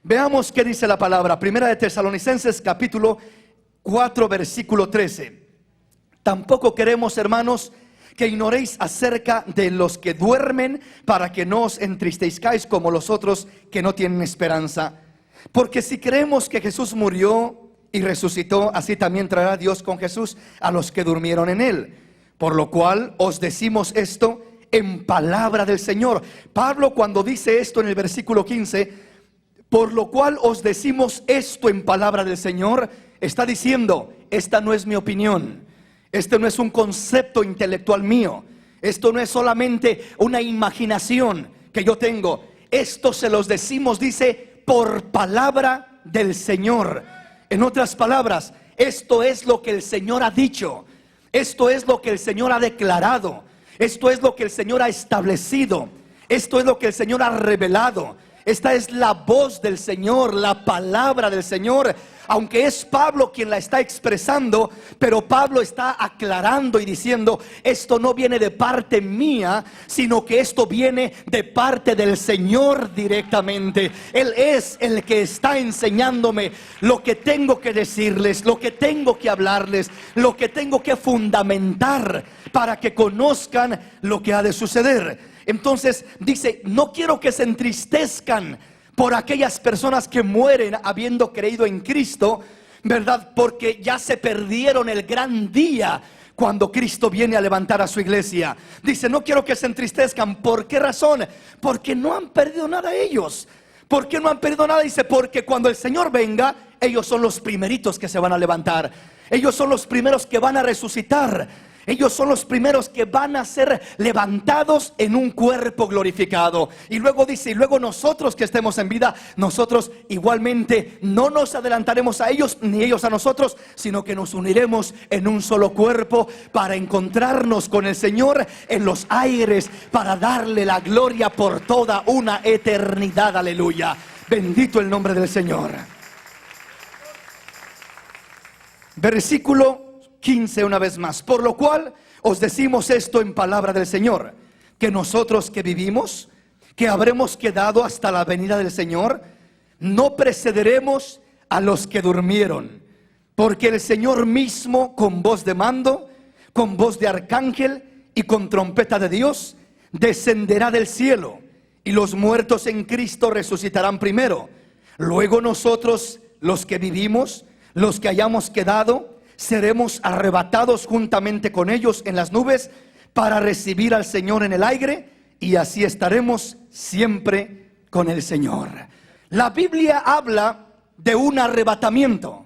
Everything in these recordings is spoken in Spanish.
Veamos qué dice la palabra. Primera de Tesalonicenses capítulo 4 versículo 13. Tampoco queremos, hermanos, que ignoréis acerca de los que duermen, para que no os entristezcáis como los otros que no tienen esperanza. Porque si creemos que Jesús murió y resucitó, así también traerá Dios con Jesús a los que durmieron en él. Por lo cual os decimos esto en palabra del Señor. Pablo, cuando dice esto en el versículo 15, por lo cual os decimos esto en palabra del Señor, está diciendo, esta no es mi opinión, este no es un concepto intelectual mío, esto no es solamente una imaginación que yo tengo, esto se los decimos, dice, por palabra del Señor. En otras palabras, esto es lo que el Señor ha dicho, esto es lo que el Señor ha declarado, esto es lo que el Señor ha establecido, esto es lo que el Señor ha revelado. Esta es la voz del Señor, la palabra del Señor. Aunque es Pablo quien la está expresando, pero Pablo está aclarando y diciendo, esto no viene de parte mía, sino que esto viene de parte del Señor directamente. Él es el que está enseñándome lo que tengo que decirles, lo que tengo que hablarles, lo que tengo que fundamentar para que conozcan lo que ha de suceder. Entonces dice, no quiero que se entristezcan por aquellas personas que mueren habiendo creído en Cristo, ¿verdad? Porque ya se perdieron el gran día cuando Cristo viene a levantar a su iglesia. Dice, no quiero que se entristezcan. ¿Por qué razón? Porque no han perdido nada ellos. ¿Por qué no han perdido nada? Dice, porque cuando el Señor venga, ellos son los primeritos que se van a levantar. Ellos son los primeros que van a resucitar. Ellos son los primeros que van a ser levantados en un cuerpo glorificado. Y luego dice, y luego nosotros que estemos en vida, nosotros igualmente no nos adelantaremos a ellos, ni ellos a nosotros, sino que nos uniremos en un solo cuerpo para encontrarnos con el Señor en los aires, para darle la gloria por toda una eternidad. Aleluya. Bendito el nombre del Señor. Versículo 15 una vez más. Por lo cual os decimos esto en palabra del Señor, que nosotros que vivimos, que habremos quedado hasta la venida del Señor, no precederemos a los que durmieron. Porque el Señor mismo, con voz de mando, con voz de arcángel y con trompeta de Dios, descenderá del cielo, y los muertos en Cristo resucitarán primero. Luego nosotros, los que vivimos, los que hayamos quedado, seremos arrebatados juntamente con ellos en las nubes para recibir al Señor en el aire, y así estaremos siempre con el Señor. La Biblia habla de un arrebatamiento,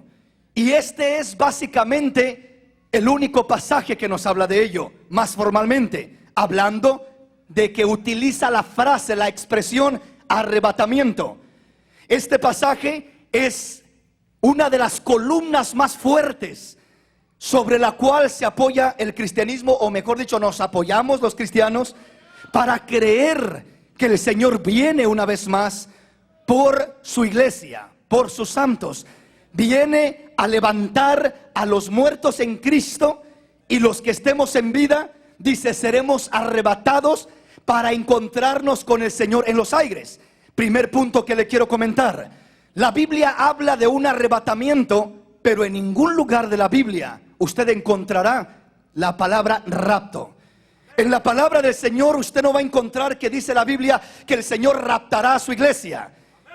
y este es básicamente el único pasaje que nos habla de ello, más formalmente, hablando de que utiliza la frase, la expresión arrebatamiento. Este pasaje es una de las columnas más fuertes sobre la cual se apoya el cristianismo, o mejor dicho, nos apoyamos los cristianos para creer que el Señor viene una vez más por su iglesia, por sus santos. Viene a levantar a los muertos en Cristo, y los que estemos en vida, dice, seremos arrebatados para encontrarnos con el Señor en los aires. Primer punto que le quiero comentar. La Biblia habla de un arrebatamiento, pero en ningún lugar de la Biblia usted encontrará la palabra rapto. En la palabra del Señor usted no va a encontrar que dice la Biblia que el Señor raptará a su iglesia,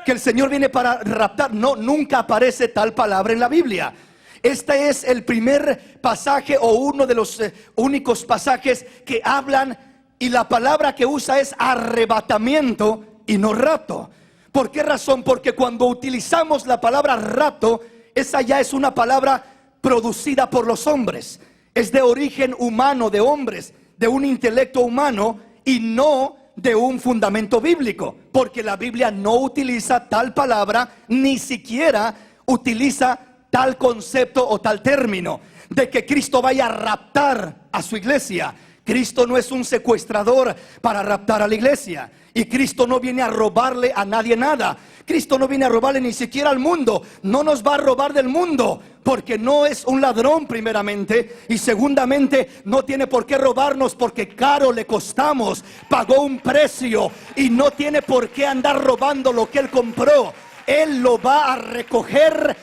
que el Señor viene para raptar. No, nunca aparece tal palabra en la Biblia. Este es el primer pasaje, o uno de los únicos pasajes que hablan, y la palabra que usa es arrebatamiento y no rapto. ¿Por qué razón? Porque cuando utilizamos la palabra rapto, esa ya es una palabra producida por los hombres, es de origen humano, de hombres, de un intelecto humano, y no de un fundamento bíblico, porque la Biblia no utiliza tal palabra, ni siquiera utiliza tal concepto o tal término de que Cristo vaya a raptar a su iglesia. Cristo no es un secuestrador para raptar a la iglesia, y Cristo no viene a robarle a nadie nada. Cristo no viene a robarle ni siquiera al mundo. No nos va a robar del mundo, porque no es un ladrón primeramente, y segundamente no tiene por qué robarnos, porque caro le costamos, pagó un precio, y no tiene por qué andar robando lo que Él compró. Él lo va a recoger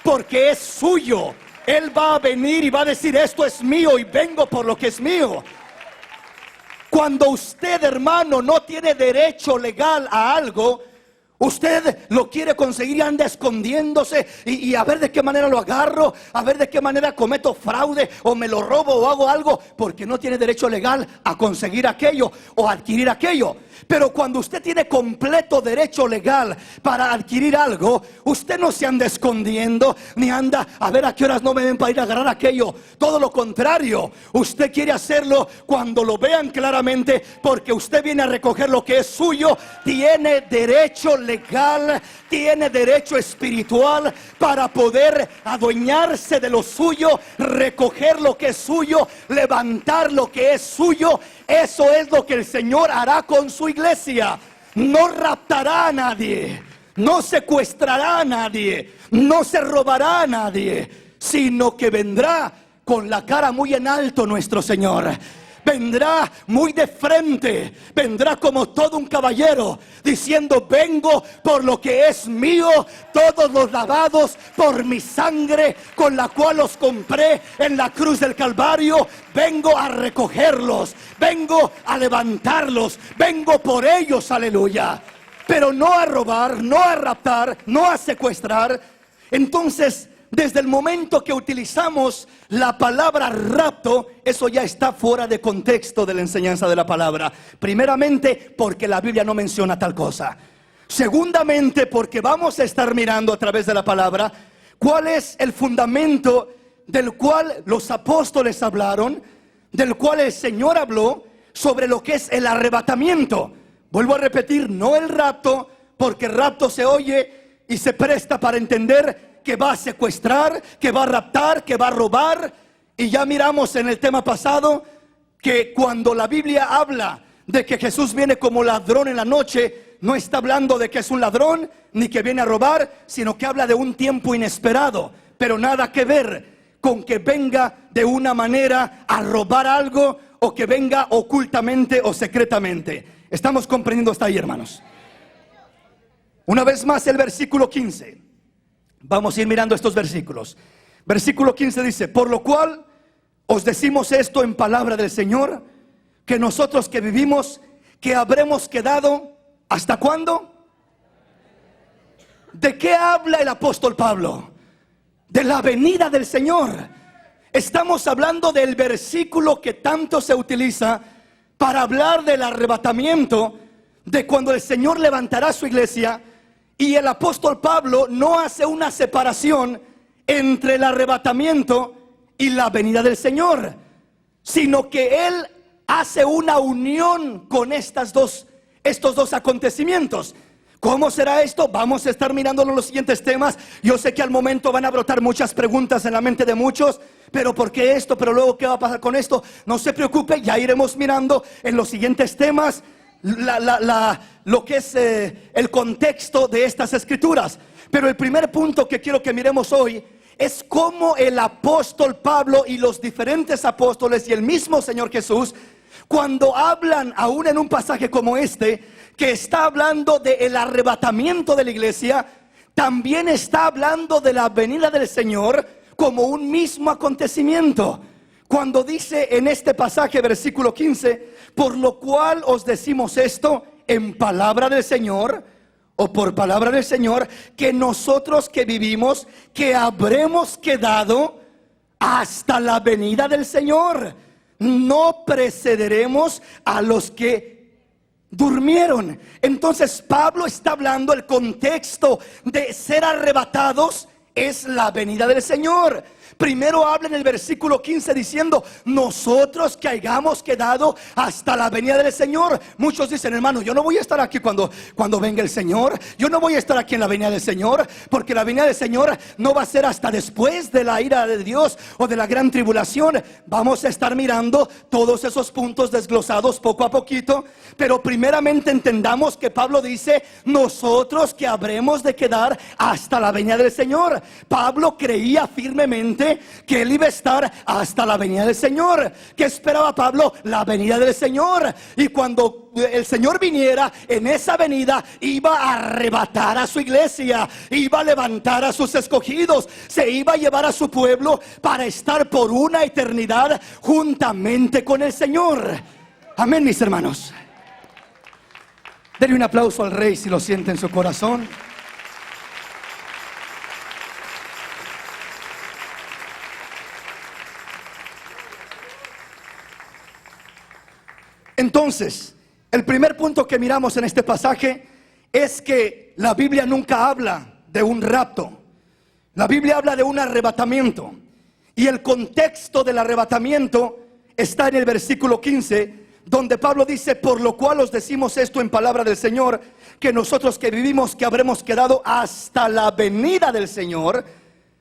porque es suyo. Él va a venir y va a decir: esto es mío y vengo por lo que es mío. Cuando usted, hermano, no tiene derecho legal a algo, usted lo quiere conseguir y anda escondiéndose y a ver de qué manera lo agarro, a ver de qué manera cometo fraude o me lo robo o hago algo, porque no tiene derecho legal a conseguir aquello o adquirir aquello. Pero cuando usted tiene completo derecho legal para adquirir algo, usted no se anda escondiendo ni anda a ver a qué horas no me ven para ir a agarrar aquello. Todo lo contrario, usted quiere hacerlo cuando lo vean claramente, porque usted viene a recoger lo que es suyo. Tiene derecho legal, tiene derecho espiritual para poder adueñarse de lo suyo, recoger lo que es suyo, levantar lo que es suyo. Eso es lo que el Señor hará con su iglesia. No raptará a nadie, no secuestrará a nadie, no se robará a nadie, sino que vendrá con la cara muy en alto nuestro Señor. Vendrá muy de frente, vendrá como todo un caballero, diciendo: vengo por lo que es mío, todos los lavados por mi sangre, con la cual los compré en la cruz del Calvario. Vengo a recogerlos, vengo a levantarlos, vengo por ellos, aleluya. Pero no a robar, no a raptar, no a secuestrar. Entonces, desde el momento que utilizamos la palabra rapto, eso ya está fuera de contexto de la enseñanza de la palabra. Primeramente, porque la Biblia no menciona tal cosa. Segundamente, porque vamos a estar mirando a través de la palabra cuál es el fundamento del cual los apóstoles hablaron, del cual el Señor habló sobre lo que es el arrebatamiento. Vuelvo a repetir, no el rapto, porque rapto se oye y se presta para entender que va a secuestrar, que va a raptar, que va a robar. Y ya miramos en el tema pasado que cuando la Biblia habla de que Jesús viene como ladrón en la noche, no está hablando de que es un ladrón ni que viene a robar, sino que habla de un tiempo inesperado. Pero nada que ver con que venga de una manera a robar algo, o que venga ocultamente o secretamente. ¿Estamos comprendiendo hasta ahí, hermanos? Una vez más el versículo 15. Vamos a ir mirando estos versículos. Versículo 15 dice: por lo cual os decimos esto en palabra del Señor, que nosotros que vivimos, que habremos quedado, ¿hasta cuándo? ¿De qué habla el apóstol Pablo? De la venida del Señor. Estamos hablando del versículo que tanto se utiliza para hablar del arrebatamiento, de cuando el Señor levantará su iglesia. Y el apóstol Pablo no hace una separación entre el arrebatamiento y la venida del Señor, sino que él hace una unión con estos dos acontecimientos. ¿Cómo será esto? Vamos a estar mirándolo en los siguientes temas. Yo sé que al momento van a brotar muchas preguntas en la mente de muchos. Pero ¿por qué esto? Pero luego, ¿qué va a pasar con esto? No se preocupe, ya iremos mirando en los siguientes temas lo que es el contexto de estas escrituras. Pero el primer punto que quiero que miremos hoy es cómo el apóstol Pablo y los diferentes apóstoles y el mismo Señor Jesús, cuando hablan aún en un pasaje como este, que está hablando del arrebatamiento de la iglesia, también está hablando de la venida del Señor como un mismo acontecimiento. Cuando dice en este pasaje, versículo 15: por lo cual os decimos esto en palabra del Señor, o por palabra del Señor, que nosotros que vivimos, que habremos quedado hasta la venida del Señor, no precederemos a los que durmieron. Entonces Pablo está hablando, el contexto de ser arrebatados es la venida del Señor. Primero habla en el versículo 15 diciendo: nosotros que hayamos quedado hasta la venida del Señor. Muchos dicen: hermano, yo no voy a estar aquí cuando venga el Señor. Yo no voy a estar aquí en la venida del Señor, porque la venida del Señor no va a ser hasta después de la ira de Dios o de la gran tribulación. Vamos a estar mirando todos esos puntos desglosados poco a poquito. Pero primeramente entendamos que Pablo dice: nosotros que habremos de quedar hasta la venida del Señor. Señor. Pablo creía firmemente que él iba a estar hasta la venida del Señor. ¿Qué esperaba Pablo? La venida del Señor. Y cuando el Señor viniera, en esa venida iba a arrebatar a su iglesia, iba a levantar a sus escogidos, se iba a llevar a su pueblo para estar por una eternidad juntamente con el Señor. Amén, mis hermanos. Denle un aplauso al Rey si lo siente en su corazón. Entonces, el primer punto que miramos en este pasaje es que la Biblia nunca habla de un rapto. La Biblia habla de un arrebatamiento. Y el contexto del arrebatamiento está en el versículo 15, donde Pablo dice: por lo cual os decimos esto en palabra del Señor, que nosotros que vivimos, que habremos quedado hasta la venida del Señor,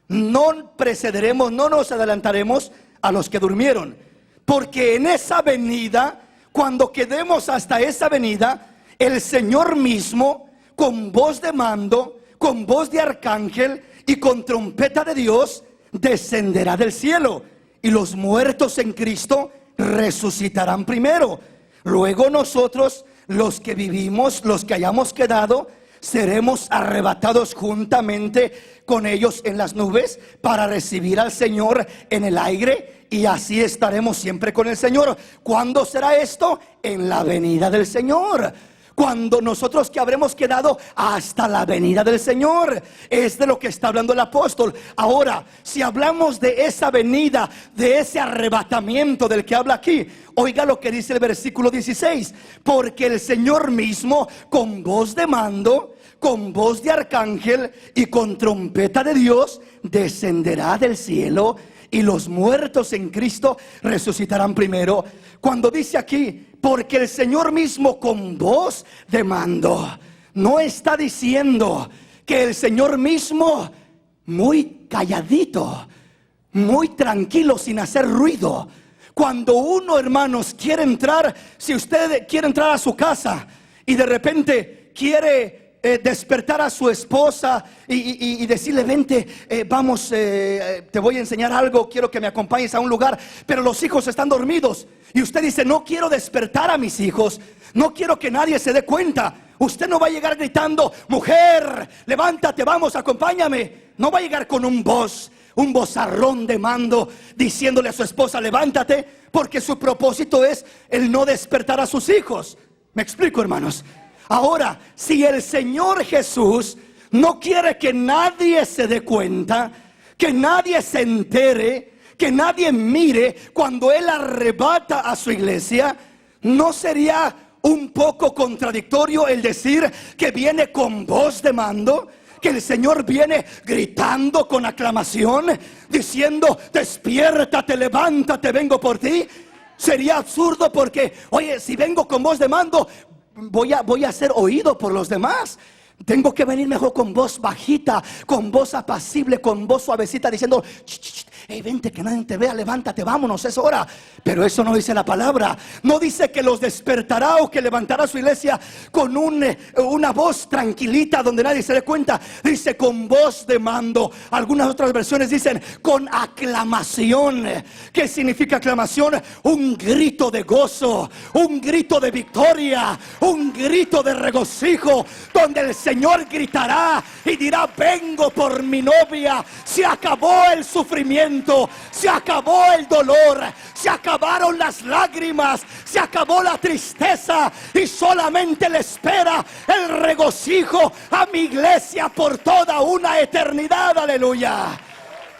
no precederemos, no nos adelantaremos a los que durmieron. Porque en esa venida, cuando quedemos hasta esa venida, el Señor mismo, con voz de mando, con voz de arcángel y con trompeta de Dios, descenderá del cielo, y los muertos en Cristo resucitarán primero. Luego nosotros, los que vivimos, los que hayamos quedado, seremos arrebatados juntamente con ellos en las nubes para recibir al Señor en el aire, y así estaremos siempre con el Señor. ¿Cuándo será esto? En la venida del Señor. Cuando nosotros que habremos quedado hasta la venida del Señor. Es de lo que está hablando el apóstol. Ahora, si hablamos de esa venida, de ese arrebatamiento del que habla aquí, oiga lo que dice el versículo 16: porque el Señor mismo, con voz de mando, con voz de arcángel y con trompeta de Dios, descenderá del cielo, y los muertos en Cristo resucitarán primero. Cuando dice aquí, porque el Señor mismo con voz de mando, no está diciendo que el Señor mismo muy calladito, muy tranquilo, sin hacer ruido. Cuando uno, hermanos, quiere entrar, si usted quiere entrar a su casa y de repente quiere despertar a su esposa y decirle: vente, vamos, te voy a enseñar algo, quiero que me acompañes a un lugar, pero los hijos están dormidos, y usted dice: no quiero despertar a mis hijos, no quiero que nadie se dé cuenta. Usted no va a llegar gritando: mujer, levántate, vamos, acompáñame. No va a llegar con un vozarrón de mando diciéndole a su esposa: levántate, porque su propósito es el no despertar a sus hijos. ¿Me explico, hermanos? Ahora, si el Señor Jesús no quiere que nadie se dé cuenta, que nadie se entere, que nadie mire cuando Él arrebata a su iglesia, ¿no sería un poco contradictorio el decir que viene con voz de mando? Que el Señor viene gritando con aclamación, diciendo: despiértate, levántate, vengo por ti. Sería absurdo, porque, oye, si vengo con voz de mando, voy a ser oído por los demás. Tengo que venir mejor con voz bajita, con voz apacible, con voz suavecita, diciendo: hey, vente, que nadie te vea, levántate, vámonos, es hora. Pero eso no dice la palabra. No dice que los despertará o que levantará su iglesia con una voz tranquilita donde nadie se dé cuenta. Dice con voz de mando. Algunas otras versiones dicen con aclamación. ¿Qué significa aclamación? Un grito de gozo, un grito de victoria, un grito de regocijo, donde el Señor gritará y dirá: vengo por mi novia. Se acabó el sufrimiento, se acabó el dolor, se acabaron las lágrimas, se acabó la tristeza, y solamente le espera el regocijo a mi iglesia por toda una eternidad. Aleluya.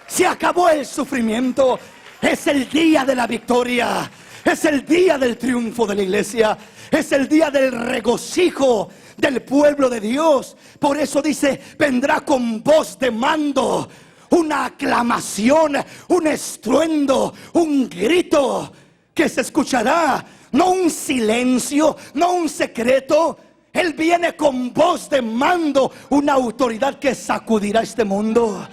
Se acabó el sufrimiento. Es el día de la victoria, es el día del triunfo de la iglesia, es el día del regocijo del pueblo de Dios. Por eso dice: vendrá con voz de mando, una aclamación, un estruendo, un grito que se escuchará, no un silencio, no un secreto. Él viene con voz de mando, una autoridad que sacudirá este mundo,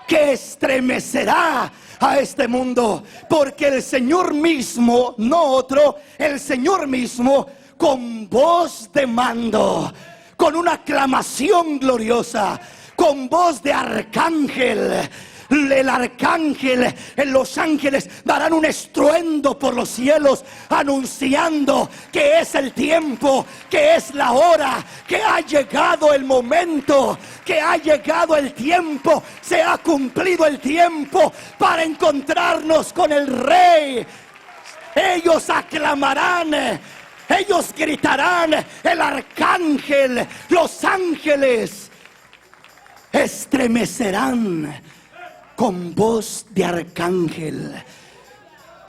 que estremecerá a este mundo, porque el Señor mismo, no otro, el Señor mismo, con voz de mando, con una aclamación gloriosa, con voz de arcángel. El arcángel, los ángeles darán un estruendo por los cielos, anunciando que es el tiempo, que es la hora, que ha llegado el momento, que ha llegado el tiempo, se ha cumplido el tiempo para encontrarnos con el Rey. Ellos aclamarán, ellos gritarán, el arcángel, los ángeles estremecerán con voz de arcángel.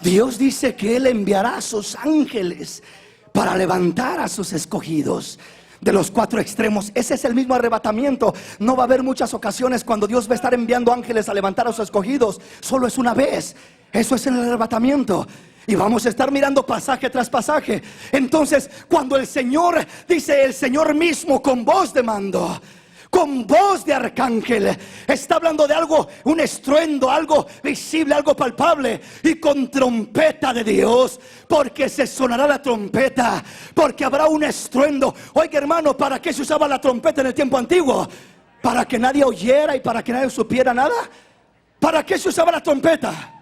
Dios dice que Él enviará a sus ángeles para levantar a sus escogidos de los cuatro extremos. Ese es el mismo arrebatamiento. No va a haber muchas ocasiones cuando Dios va a estar enviando ángeles a levantar a sus escogidos. Solo es una vez. Eso es en el arrebatamiento. Y vamos a estar mirando pasaje tras pasaje. Entonces, cuando el Señor dice, el Señor mismo con voz de mando, con voz de arcángel, está hablando de algo, un estruendo, algo visible, algo palpable, y con trompeta de Dios, porque se sonará la trompeta, porque habrá un estruendo. Oiga, hermano, ¿para qué se usaba la trompeta en el tiempo antiguo? ¿Para que nadie oyera y para que nadie supiera nada? ¿Para qué se usaba la trompeta?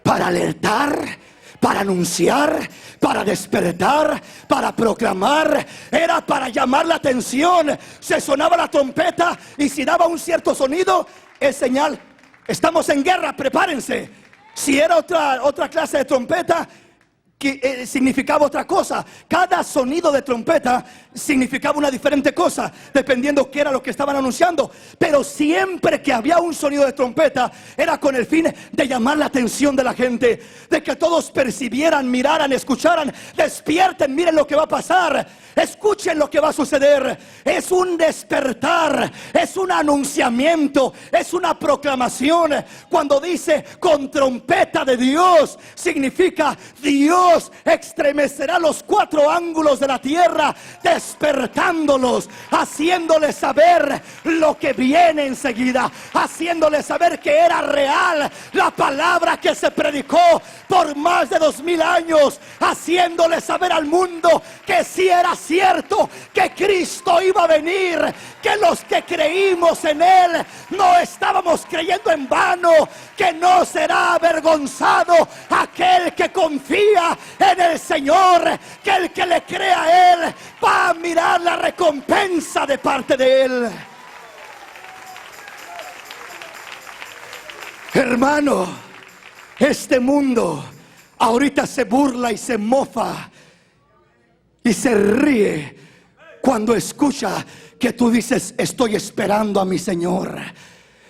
Para alertar, para anunciar, para despertar, para proclamar. Era para llamar la atención. Se sonaba la trompeta y si daba un cierto sonido, es señal, estamos en guerra, prepárense. Si era otra clase de trompeta, que significaba otra cosa. Cada sonido de trompeta significaba una diferente cosa, dependiendo qué era lo que estaban anunciando. Pero siempre que había un sonido de trompeta, era con el fin de llamar la atención de la gente, de que todos percibieran, miraran, escucharan, despierten, miren lo que va a pasar, escuchen lo que va a suceder. Es un despertar, es un anunciamiento, es una proclamación. Cuando dice con trompeta de Dios, significa Dios estremecerá los cuatro ángulos de la tierra, despertándolos, haciéndoles saber lo que viene enseguida, haciéndoles saber que era real la palabra que se predicó por más de 2000 años, haciéndoles saber al mundo que sí era cierto, que Cristo iba a venir, que los que creímos en Él no estábamos creyendo en vano, que no será avergonzado aquel que confía en el Señor, que el que le crea a Él va a mirar la recompensa de parte de Él. Hermano, este mundo ahorita se burla y se mofa y se ríe cuando escucha que tú dices: estoy esperando a mi Señor,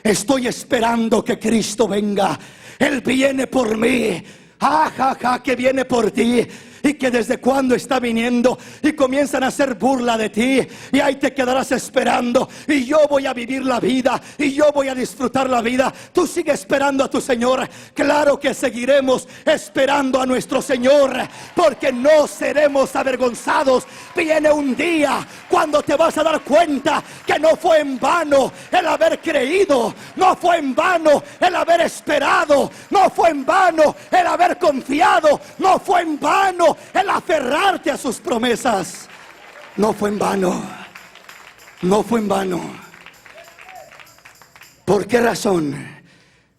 estoy esperando que Cristo venga, Él viene por mí. Que viene por ti y que desde cuándo está viniendo, y comienzan a hacer burla de ti, y ahí te quedarás esperando, y yo voy a vivir la vida, y yo voy a disfrutar la vida. Tú sigue esperando a tu Señor. Claro que seguiremos esperando a nuestro Señor, porque no seremos avergonzados. Viene un día cuando te vas a dar cuenta que no fue en vano el haber creído, no fue en vano el haber esperado, no fue en vano el haber confiado, no fue en vano el aferrarte a sus promesas. No fue en vano, no fue en vano. ¿Por qué razón?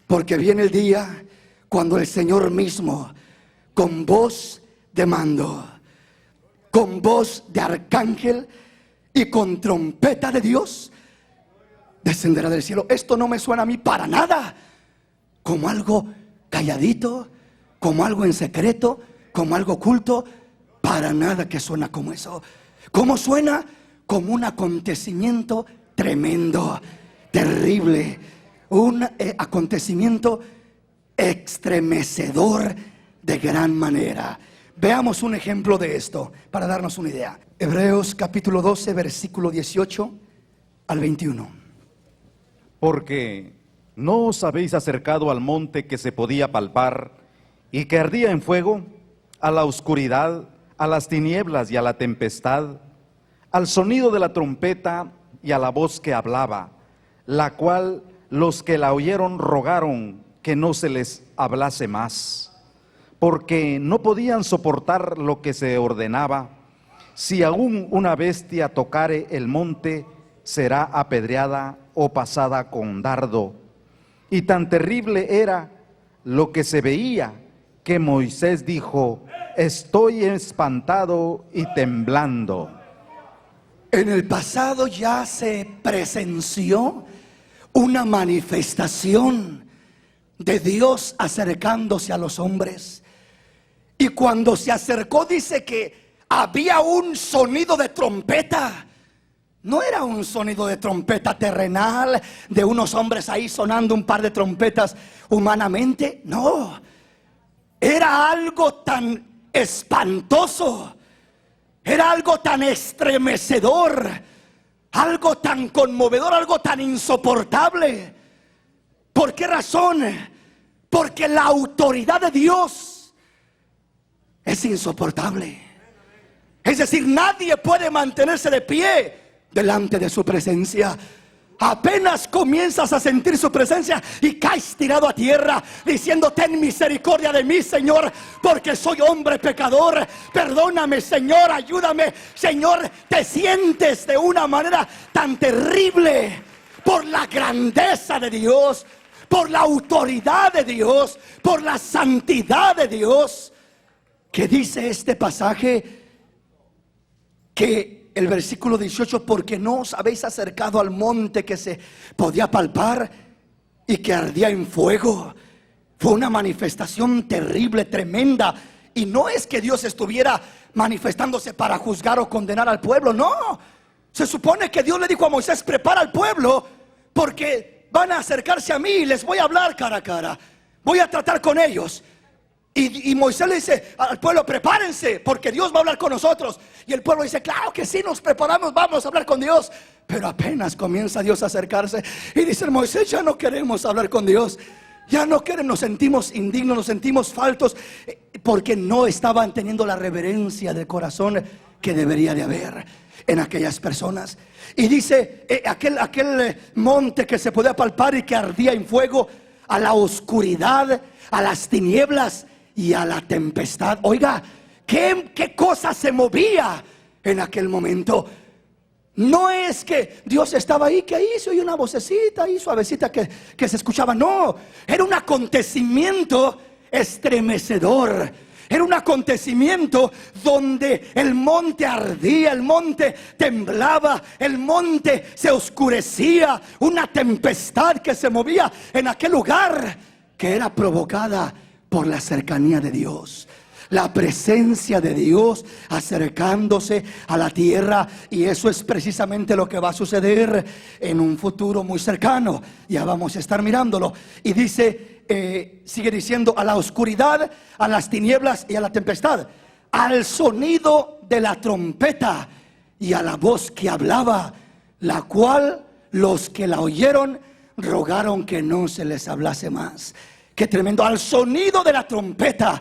Porque viene el día cuando el Señor mismo, con voz de mando, con voz de arcángel y con trompeta de Dios, descenderá del cielo. Esto no me suena a mí para nada como algo calladito, como algo en secreto, como algo oculto. Para nada que suena como eso. ¿Cómo suena? Como un acontecimiento tremendo, terrible, un acontecimiento estremecedor de gran manera. Veamos un ejemplo de esto para darnos una idea. Hebreos capítulo 12, versículo 18 al 21. Porque no os habéis acercado al monte que se podía palpar y que ardía en fuego, a la oscuridad, a las tinieblas y a la tempestad, al sonido de la trompeta y a la voz que hablaba, la cual los que la oyeron rogaron que no se les hablase más, porque no podían soportar lo que se ordenaba. Si aún una bestia tocare el monte, será apedreada o pasada con dardo. Y tan terrible era lo que se veía que Moisés dijo: estoy espantado y temblando. En el pasado ya se presenció una manifestación de Dios acercándose a los hombres. Y cuando se acercó, dice que había un sonido de trompeta. No era un sonido de trompeta terrenal, de unos hombres ahí sonando un par de trompetas humanamente. No, era algo tan espantoso, era algo tan estremecedor, algo tan conmovedor, algo tan insoportable. ¿Por qué razón? Porque la autoridad de Dios es insoportable. Es decir, nadie puede mantenerse de pie delante de su presencia. Apenas comienzas a sentir su presencia y caes tirado a tierra diciendo: ten misericordia de mí, Señor, porque soy hombre pecador. Perdóname, Señor, ayúdame. Señor, te sientes de una manera tan terrible por la grandeza de Dios, por la autoridad de Dios, por la santidad de Dios, que dice este pasaje que el versículo 18: porque no os habéis acercado al monte que se podía palpar y que ardía en fuego. Fue una manifestación terrible, tremenda. Y no es que Dios estuviera manifestándose para juzgar o condenar al pueblo, no. Se supone que Dios le dijo a Moisés: prepara al pueblo, porque van a acercarse a mí y les voy a hablar cara a cara, voy a tratar con ellos. Y Moisés le dice al pueblo: prepárense, porque Dios va a hablar con nosotros. Y el pueblo dice: claro que sí, nos preparamos, vamos a hablar con Dios. Pero apenas comienza Dios a acercarse y dice Moisés: ya no queremos hablar con Dios, ya no queremos, nos sentimos indignos, nos sentimos faltos, porque no estaban teniendo la reverencia del corazón que debería de haber en aquellas personas. Y dice, aquel monte que se podía palpar y que ardía en fuego, a la oscuridad, a las tinieblas y a la tempestad. Oiga, ¿qué cosa se movía en aquel momento? No es que Dios estaba ahí, que ahí se oye una vocecita ahí suavecita que se escuchaba. No, era un acontecimiento estremecedor. Era un acontecimiento donde el monte ardía, el monte temblaba, el monte se oscurecía. Una tempestad que se movía en aquel lugar, que era provocada por la cercanía de Dios, la presencia de Dios acercándose a la tierra. Y eso es precisamente lo que va a suceder en un futuro muy cercano. Ya vamos a estar mirándolo. Y dice, sigue diciendo: a la oscuridad, a las tinieblas y a la tempestad, al sonido de la trompeta y a la voz que hablaba, la cual los que la oyeron rogaron que no se les hablase más. Qué tremendo, al sonido de la trompeta.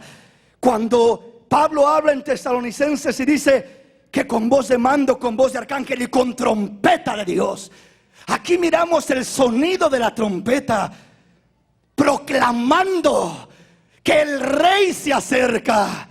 Cuando Pablo habla en Tesalonicenses y dice que con voz de mando, con voz de arcángel y con trompeta de Dios, aquí miramos el sonido de la trompeta proclamando que el rey se acerca,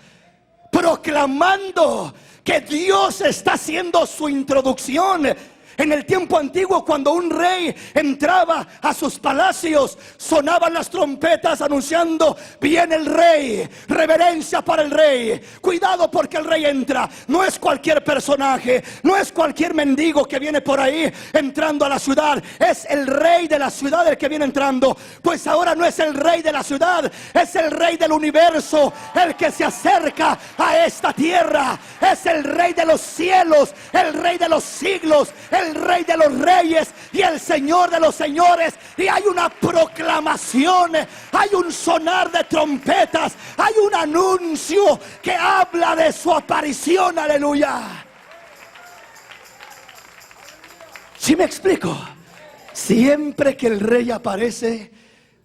proclamando que Dios está haciendo su introducción. En el tiempo antiguo, cuando un rey entraba a sus palacios, sonaban las trompetas anunciando: viene el rey, reverencia para el rey, cuidado porque el rey entra. No es cualquier personaje, no es cualquier mendigo que viene por ahí entrando a la ciudad, es el rey de la ciudad el que viene entrando. Pues ahora no es el rey de la ciudad, es el rey del universo el que se acerca a esta tierra. Es el rey de los cielos, el rey de los siglos, el rey de los reyes y el Señor de los señores. Y hay una proclamación, hay un sonar de trompetas, hay un anuncio que habla de su aparición. Aleluya. ¿Sí me explico? Siempre que el rey aparece,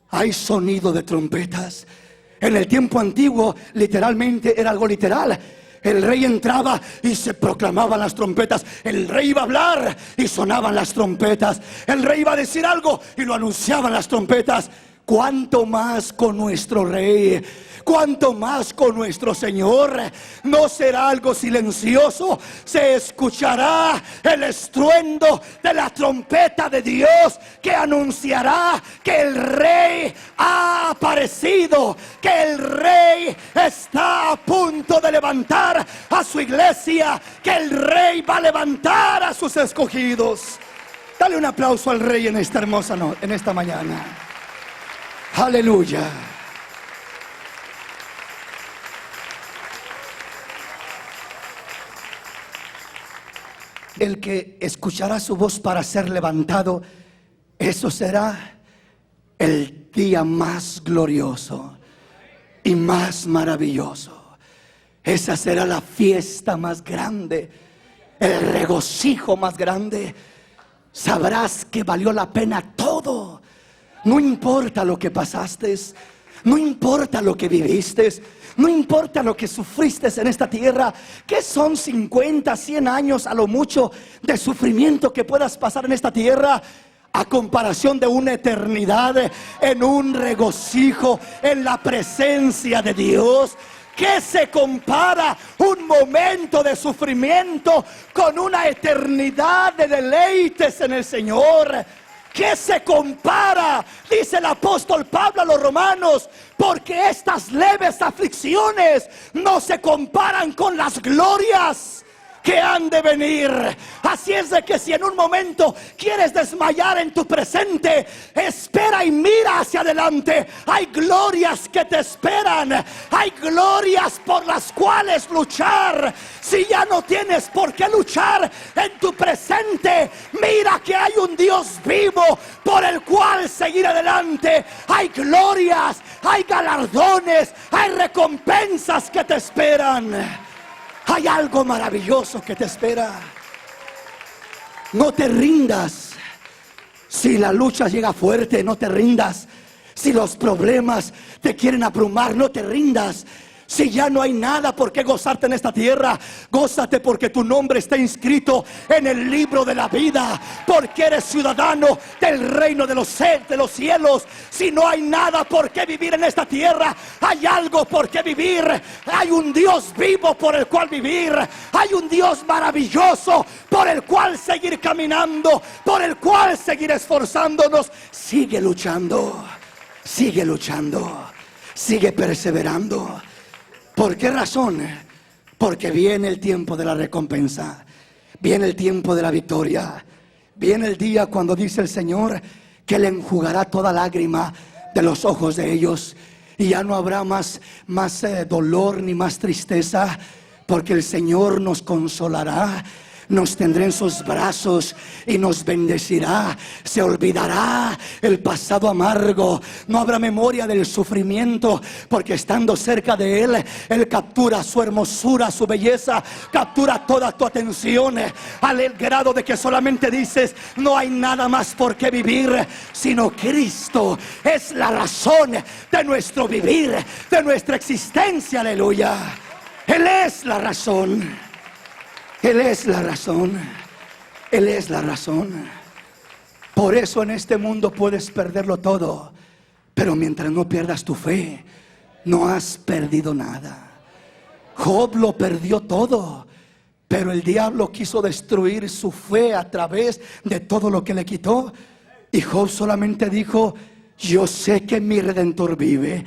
hay sonido de trompetas. En el tiempo antiguo, literalmente era algo literal. El rey entraba y se proclamaban las trompetas. El rey iba a hablar y sonaban las trompetas. El rey iba a decir algo y lo anunciaban las trompetas. Cuánto más con nuestro rey. cuanto más con nuestro Señor. No será algo silencioso, se escuchará el estruendo de la trompeta de Dios que anunciará que el Rey ha aparecido, que el Rey está a punto de levantar a su iglesia, que el Rey va a levantar a sus escogidos. Dale un aplauso al Rey en esta hermosa noche, en esta mañana. Aleluya. El que escuchará su voz para ser levantado, eso será el día más glorioso y más maravilloso. Esa será la fiesta más grande, el regocijo más grande. Sabrás que valió la pena todo. No importa lo que pasaste, no importa lo que viviste, no importa lo que sufriste en esta tierra, que son 50, 100 años a lo mucho de sufrimiento que puedas pasar en esta tierra, a comparación de una eternidad en un regocijo en la presencia de Dios. ¿Qué se compara un momento de sufrimiento con una eternidad de deleites en el Señor? ¿Qué se compara? Dice el apóstol Pablo a los romanos, porque estas leves aflicciones no se comparan con las glorias que han de venir. Así es de que si en un momento quieres desmayar en tu presente, espera y mira hacia adelante. Hay glorias que te esperan, hay glorias por las cuales luchar. Si ya no tienes por qué luchar en tu presente, mira que hay un Dios vivo por el cual seguir adelante. Hay glorias, hay galardones, hay recompensas que te esperan. Hay algo maravilloso que te espera. No te rindas. Si la lucha llega fuerte, no te rindas. Si los problemas te quieren abrumar, no te rindas. Si ya no hay nada por qué gozarte en esta tierra, gózate porque tu nombre está inscrito en el libro de la vida, porque eres ciudadano del reino de los cielos. Si no hay nada por qué vivir en esta tierra, hay algo por qué vivir. Hay un Dios vivo por el cual vivir. Hay un Dios maravilloso por el cual seguir caminando, por el cual seguir esforzándonos. Sigue luchando, sigue luchando, sigue perseverando. ¿Por qué razón? Porque viene el tiempo de la recompensa, viene el tiempo de la victoria, viene el día cuando dice el Señor que le enjugará toda lágrima de los ojos de ellos, y ya no habrá más dolor ni más tristeza, porque el Señor nos consolará, nos tendrá en sus brazos y nos bendecirá. Se olvidará el pasado amargo, no habrá memoria del sufrimiento, porque estando cerca de Él, Él captura su hermosura, su belleza, captura toda tu atención, al grado de que solamente dices: no hay nada más por qué vivir, sino Cristo es la razón de nuestro vivir, de nuestra existencia. Aleluya. Él es la razón. Él es la razón. Él es la razón. Por eso en este mundo puedes perderlo todo, pero mientras no pierdas tu fe, no has perdido nada. Job lo perdió todo, pero el diablo quiso destruir su fe a través de todo lo que le quitó. Y Job solamente dijo: yo sé que mi Redentor vive,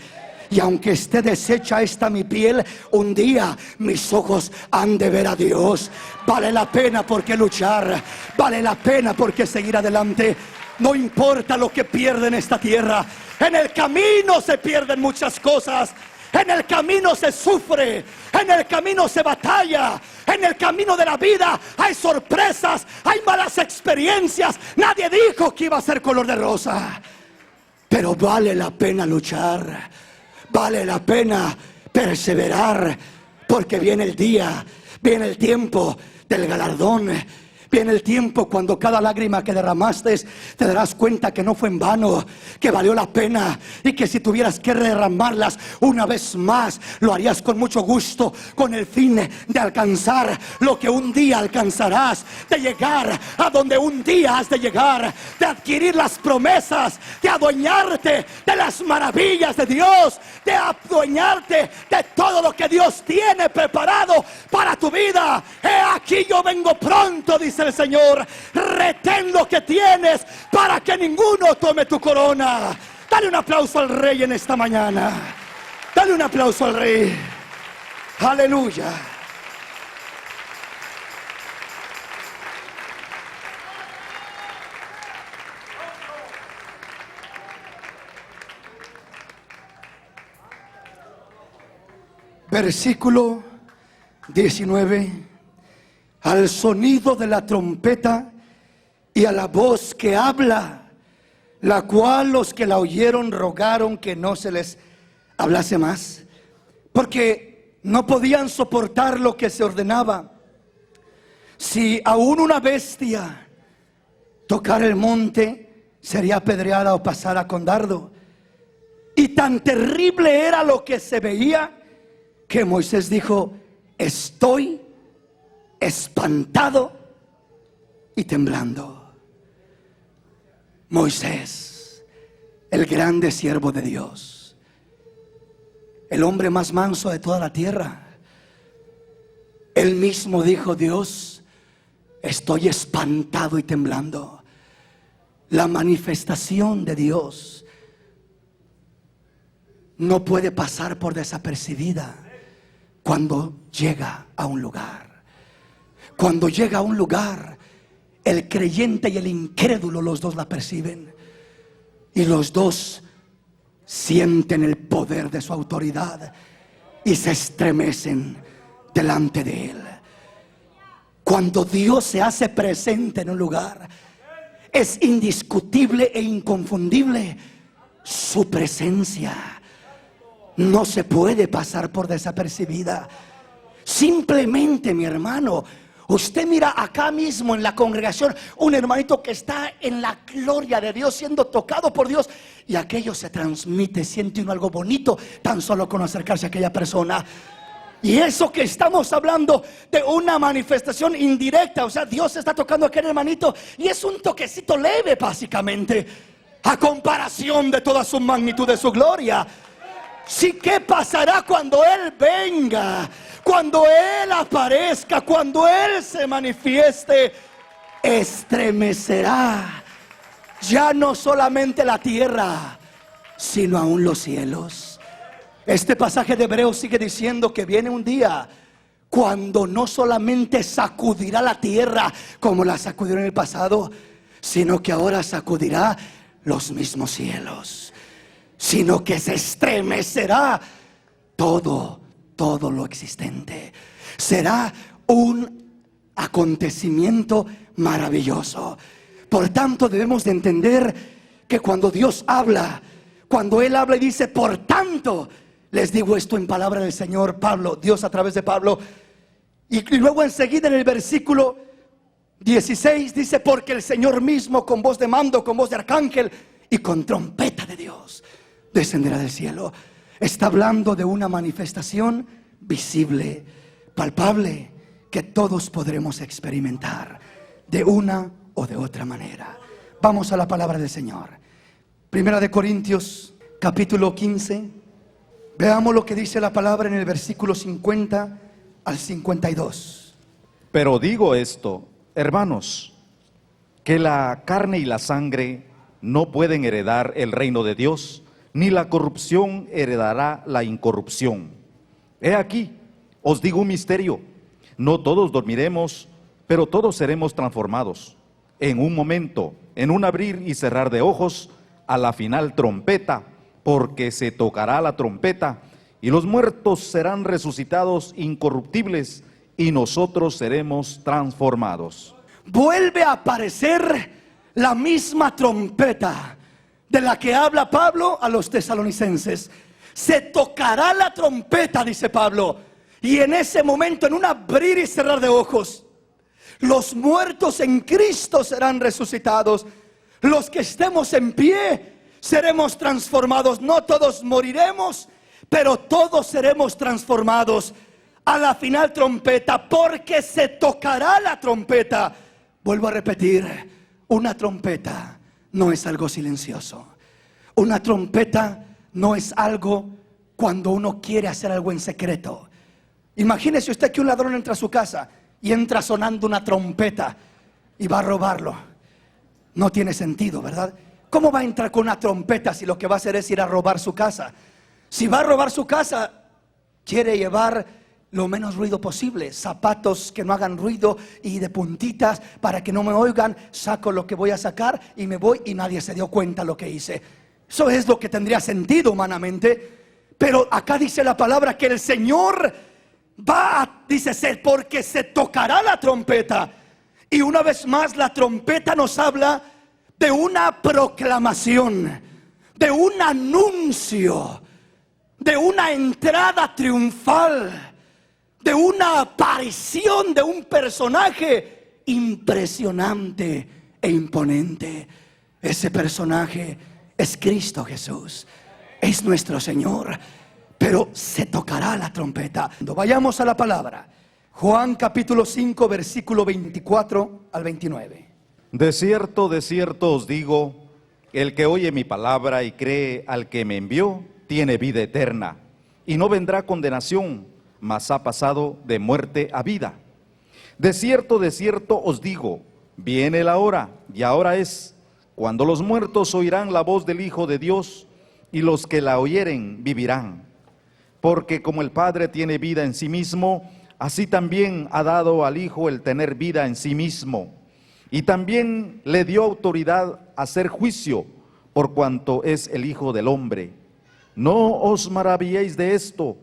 y aunque esté deshecha esta mi piel, un día mis ojos han de ver a Dios. Vale la pena por qué luchar, vale la pena por qué seguir adelante. No importa lo que pierda en esta tierra, en el camino se pierden muchas cosas. En el camino se sufre, en el camino se batalla, en el camino de la vida hay sorpresas, hay malas experiencias. Nadie dijo que iba a ser color de rosa, pero vale la pena luchar. Vale la pena perseverar, porque viene el día, viene el tiempo del galardón, Viene el tiempo cuando cada lágrima que derramaste te darás cuenta que no fue en vano, que valió la pena, y que si tuvieras que derramarlas una vez más, lo harías con mucho gusto, con el fin de alcanzar lo que un día alcanzarás, de llegar a donde un día has de llegar, de adquirir las promesas, de adueñarte de las maravillas de Dios, de adueñarte de todo lo que Dios tiene preparado para tu vida. He aquí yo vengo pronto, dice el Señor. Retén lo que tienes para que ninguno tome tu corona. Dale un aplauso al Rey en esta mañana. Dale un aplauso al Rey. Aleluya. Versículo 19. Al sonido de la trompeta y a la voz que habla, la cual los que la oyeron rogaron que no se les hablase más, porque no podían soportar lo que se ordenaba. Si aún una bestia tocara el monte, sería apedreada o pasara con dardo. Y tan terrible era lo que se veía, que Moisés dijo: estoy espantado y temblando. Moisés, el grande siervo de Dios, el hombre más manso de toda la tierra, él mismo dijo: Dios, estoy espantado y temblando. La manifestación de Dios no puede pasar por desapercibida cuando llega a un lugar. Cuando llega a un lugar, el creyente y el incrédulo, los dos la perciben, y los dos sienten el poder de su autoridad y se estremecen delante de él. Cuando Dios se hace presente en un lugar, es indiscutible e inconfundible su presencia. No se puede pasar por desapercibida. Simplemente, mi hermano, usted mira acá mismo en la congregación un hermanito que está en la gloria de Dios, siendo tocado por Dios, y aquello se transmite, siente uno algo bonito tan solo con acercarse a aquella persona. Y eso que estamos hablando de una manifestación indirecta, o sea, Dios está tocando a aquel hermanito y es un toquecito leve básicamente, a comparación de toda su magnitud, de su gloria. Sí, ¿qué pasará cuando Él venga? Cuando Él aparezca, cuando Él se manifieste, estremecerá ya no solamente la tierra, sino aún los cielos. Este pasaje de Hebreos sigue diciendo que viene un día cuando no solamente sacudirá la tierra como la sacudió en el pasado, sino que ahora sacudirá los mismos cielos, sino que se estremecerá todo lo existente. Será un acontecimiento maravilloso. Por tanto, debemos de entender que cuando Dios habla, cuando Él habla y dice: por tanto, les digo esto en palabra del Señor, Pablo, Dios a través de Pablo, y luego enseguida en el versículo 16 dice: porque el Señor mismo, con voz de mando, con voz de arcángel y con trompeta de Dios, descenderá del cielo. Está hablando de una manifestación visible, palpable, que todos podremos experimentar de una o de otra manera. Vamos a la palabra del Señor. Primera de Corintios, capítulo 15. Veamos lo que dice la palabra en el versículo 50 al 52. Pero digo esto, hermanos, que la carne y la sangre no pueden heredar el reino de Dios, ni la corrupción heredará la incorrupción. He aquí, os digo un misterio: no todos dormiremos, pero todos seremos transformados. En un momento, en un abrir y cerrar de ojos, a la final trompeta, porque se tocará la trompeta, y los muertos serán resucitados incorruptibles, y nosotros seremos transformados. Vuelve a aparecer la misma trompeta de la que habla Pablo a los tesalonicenses. Se tocará la trompeta, dice Pablo, y en ese momento, en un abrir y cerrar de ojos, Los muertos en Cristo serán resucitados. Los que estemos en pie seremos transformados. No todos moriremos, pero todos seremos transformados a la final trompeta, porque se tocará la trompeta. Vuelvo a repetir, una trompeta no es algo silencioso. Una trompeta no es algo cuando uno quiere hacer algo en secreto. Imagínese usted que un ladrón entra a su casa y entra sonando una trompeta y va a robarlo. No tiene sentido, ¿verdad? ¿Cómo va a entrar con una trompeta si lo que va a hacer es ir a robar su casa? Si va a robar su casa, quiere llevar lo menos ruido posible, zapatos que no hagan ruido y de puntitas para que no me oigan. Saco lo que voy a sacar y me voy y nadie se dio cuenta lo que hice. Eso es lo que tendría sentido humanamente. Pero acá dice la palabra que el Señor dice, porque se tocará la trompeta. Y una vez más la trompeta nos habla de una proclamación, de un anuncio, de una entrada triunfal, de una aparición de un personaje impresionante e imponente. Ese personaje es Cristo Jesús, es nuestro Señor. Pero se tocará la trompeta. Vayamos a la palabra. Juan capítulo 5 versículo 24 al 29. De cierto os digo, el que oye mi palabra y cree al que me envió, tiene vida eterna, y no vendrá condenación, mas ha pasado de muerte a vida. De cierto os digo, viene la hora, y ahora es, cuando los muertos oirán la voz del Hijo de Dios, y los que la oyeren vivirán. Porque como el Padre tiene vida en sí mismo, así también ha dado al Hijo el tener vida en sí mismo. Y también le dio autoridad a hacer juicio, por cuanto es el Hijo del Hombre. No os maravilléis de esto,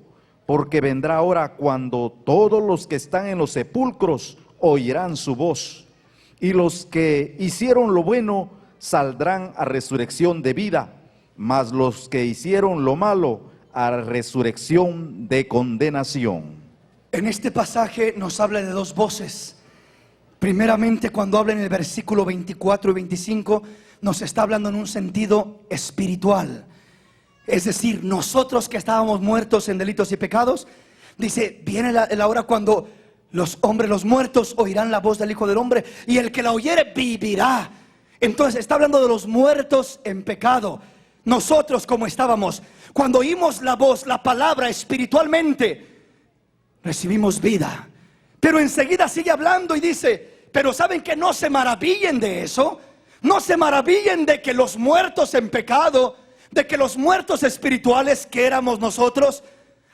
porque vendrá hora cuando todos los que están en los sepulcros oirán su voz, y los que hicieron lo bueno saldrán a resurrección de vida, mas los que hicieron lo malo a resurrección de condenación. En este pasaje nos habla de dos voces. Primeramente, cuando habla en el versículo 24 y 25, nos está hablando en un sentido espiritual. Es decir, nosotros que estábamos muertos en delitos y pecados, dice, viene la hora cuando los muertos oirán la voz del Hijo del Hombre, y el que la oyere vivirá. Entonces está hablando de los muertos en pecado. Nosotros como estábamos, cuando oímos la voz, la palabra espiritualmente, recibimos vida. Pero enseguida sigue hablando y dice, pero saben que no se maravillen de eso. No se maravillen de que los muertos en pecado, de que los muertos espirituales que éramos nosotros,